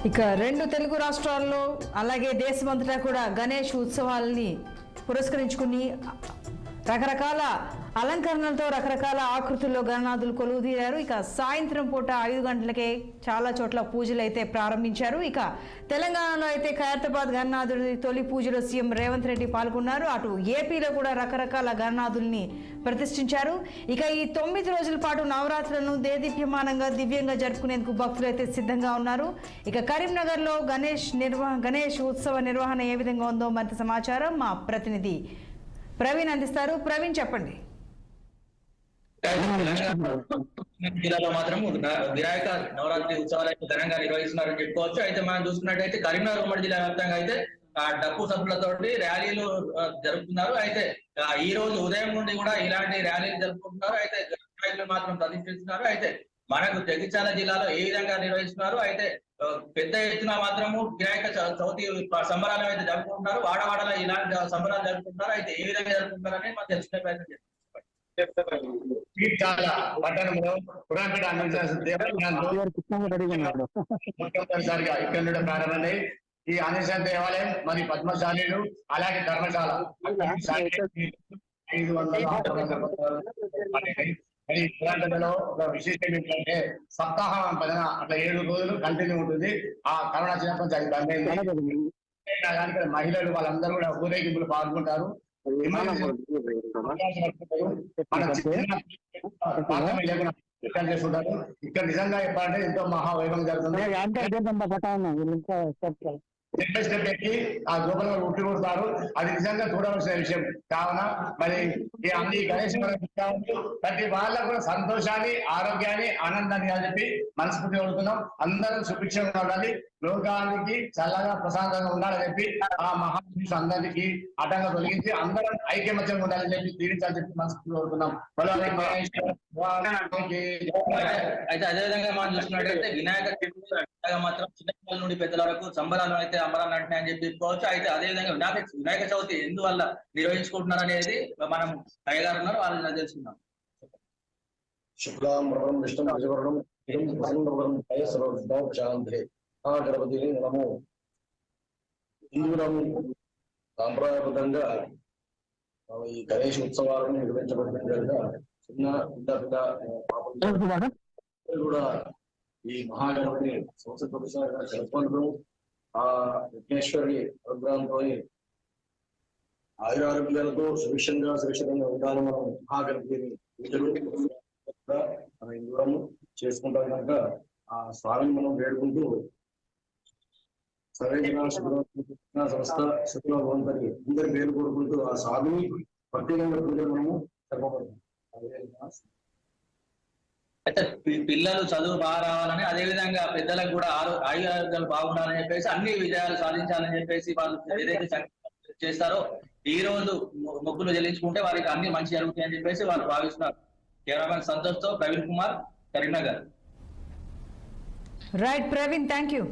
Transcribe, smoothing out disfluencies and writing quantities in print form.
ఇక రెండు తెలుగు రాష్ట్రాల్లో అలాగే దేశమంతటా కూడా గణేష్ ఉత్సవాలని పురస్కరించుకుని రకరకాల అలంకరణలతో రకరకాల ఆకృతుల్లో గణనాథులు కొలువుదీరారు. ఇక సాయంత్రం పూట 5 గంటలకే చాలా చోట్ల పూజలు అయితే ప్రారంభించారు. ఇక తెలంగాణలో అయితే ఖైరతాబాద్ గణనాథుడి తొలి పూజలో సీఎం రేవంత్ రెడ్డి పాల్గొన్నారు. అటు ఏపీలో కూడా రకరకాల గణనాథుల్ని ప్రతిష్ఠించారు. ఇక ఈ 9 రోజుల పాటు నవరాత్రులను దేదీప్యమానంగా దివ్యంగా జరుపుకునేందుకు భక్తులు అయితే సిద్ధంగా ఉన్నారు. ఇక కరీంనగర్లో గణేష్ ఉత్సవ నిర్వహణ ఏ విధంగా ఉందో మరింత సమాచారం మా ప్రతినిధి ప్రవీణ్ అందిస్తారు. ప్రవీణ్ చెప్పండి. జిల్లాలో మాత్రం వినాయక నవరాత్రి ఉత్సవాలు ఘనంగా నిర్వహిస్తున్నారని చెప్పుకోవచ్చు. అయితే మనం చూసుకున్నట్టయితే కరీంనగర్ ఉమ్మడి జిల్లా వ్యాప్తంగా అయితే డప్పు సభలతోటి ర్యాలీలు జరుపుతున్నారు. అయితే ఈ రోజు ఉదయం నుండి కూడా ఇలాంటి ర్యాలీలు జరుపుకుంటున్నారు. అయితే వినాయకులు మాత్రం ప్రతిష్ఠిస్తున్నారు. అయితే మనకు జగిత్యాల జిల్లాలో ఏ విధంగా నిర్వహిస్తున్నారు, అయితే పెద్ద ఎత్తున మాత్రము వినాయక చవితి సంబరాలు అయితే జరుపుకుంటున్నారు. వాడవాడలో ఇలాంటి సంబరాలు జరుపుకుంటున్నారు. అయితే ఏ విధంగా జరుపుకుంటారని మనం తెలుసుకునే ప్రయత్నం చేస్తాం. పట్టణంలో పురాతన మొట్టమొదటిసారిగా ఇక్కడ నుండి ప్రారంభమై ఈ ఆంజనేయ దేవాలయం మరియు పద్మశాలీలు అలాగే ధర్మశాల 500 మరి పురాతనలో ఒక విశేషం ఏంటంటే సప్తాహం భజన అట్లా 7 రోజులు కంటిన్యూ ఉంటుంది. ఆ కరోనా చిన్నప్పటి అది బందైంది. దానికి మహిళలు వాళ్ళందరూ కూడా ఊరేగింపులు పాల్గొంటారు. ఇక్కడ నిజంగా చెప్పాలంటే ఎంతో మహావైభవం జరుగుతుంది. స్టెప్ ఎక్కి ఆ గోపురంలో ఉట్టి కొడతారు. అది నిజంగా చూడవలసిన విషయం. కావున మరి అన్ని గణేష్ ప్రతి వాళ్ళకు కూడా సంతోషాన్ని, ఆరోగ్యాన్ని, ఆనందాన్ని అని చెప్పి మనస్ఫూర్తి కోరుతున్నాం. అందరూ సుభిక్షంగా ఉండాలి, లోకానికి చల్లగా ప్రశాంతంగా ఉండాలని చెప్పి ఆ మహాపురుషులు అందరికీ అడ్డంగా తొలగించి అందరం ఐక్యమత్యంగా ఉండాలని చెప్పి దీవించాలని చెప్పి మనస్ఫూర్తి కోరుతున్నాం. అయితే అదేవిధంగా మనం చూసుకున్నట్టయితే వినాయక మాత్రం చిన్నపిల్లల నుండి పెద్దల వరకు సంబరాలు అయితే అంబరాలు అంటున్నాయని చెప్పి చెప్పుకోవచ్చు. అయితే అదేవిధంగా వినాయక చవితి ఎందువల్ల నిర్వహించుకుంటున్నారు అనేది మనం అయ్యగారు ఉన్నారు, వాళ్ళని తెలుసుకుందాం. శుక్లాంబరం విష్ణు భజవరణం గణపతి మనము హిందువులము సాంప్రదాయబద్ధంగా ఈ గణేష్ ఉత్సవాలను నిర్వహించబడినట్లుగా చిన్న పెద్ద కూడా ఈ మహాగణపతిని సంవత్సరంగా జరుపుకుంటూ ఆ విఘ్నేశ్వరి అనుగ్రహంతో ఆయురారోగ్యాలతో సురక్షితంగా ఉండాలని మనం మహాగణపతిని పూజలు మన హిందువులను చేసుకుంటాం కనుక ఆ స్వామిని మనం వేడుకుంటూ సరైన సంస్థ శుక్లభవంతని అందరి పేరు కోరుకుంటూ ఆ స్వామిని ప్రత్యేకంగా పూజలు మనము జరపబడుతుంది. అయితే పిల్లలు చదువు బాగా రావాలని, అదే విధంగా పెద్దలకు కూడా ఆరోగ్యాలు బాగుండాలని చెప్పేసి అన్ని విజయాలు సాధించాలని చెప్పేసి వాళ్ళు ఏదైతే చేస్తారో ఈ రోజు మొక్కులు చెల్లించుకుంటే వారికి అన్ని మంచి జరుగుతాయని చెప్పేసి వాళ్ళు భావిస్తున్నారు. కెమెరామెన్ సంతోష్ తో Praveen Kumar, Karimnagar. Right Praveen, thank you.